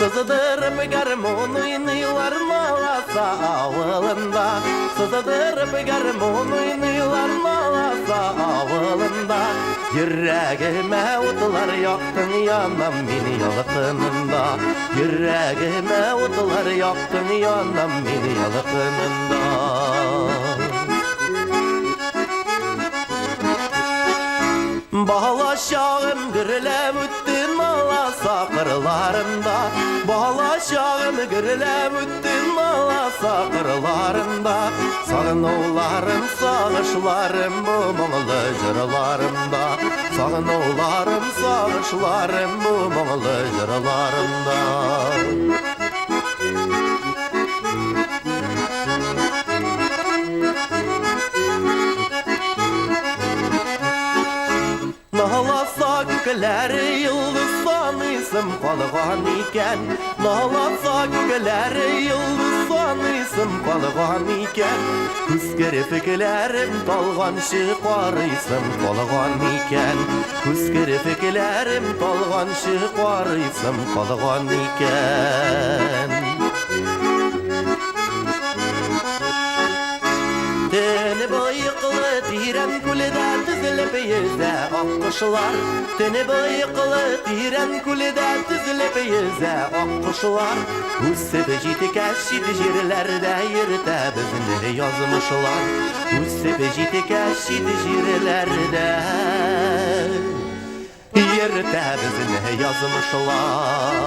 Sızıdırıp garmon oynuyorlar Malasa avılında. Sızıdırıp garmon oynuyorlar Malasa avılında. Yüreğime utlar yaktın yanam beni yalıtınında. Yüreğime utlar yaktın yanam beni yalıtınında. Bağlaşağım gürülem üttün Malasa kırlarında. Bağlaşağım gürülem üttün Malasa kırlarında. Sağınılarım sağışlarım bu muğlu jırlarımda. Sağınılarım sağışlarım bu muğlu jırlarımda. Nalasa gökler yıldız sanıysım kalgan iken. Nalasa gökler yıldız sanıysım kalgan iken. Küskeri fikirlerim dalgan şıkvarıysım kalgan iken. Küskeri fikirlerim dalgan şıkvarıysım kalgan iken. Teni bıyıklı tiren kulüde tüzülüp yüze akkuşlar. Teni bıyıklı tiren kulüde tüzülüp yüze akkuşlar. Üsse beciti keşit jirlerde yırta bizni yazmışlar. Üsse beciti keşit jirlerde yırta bizni yazmışlar.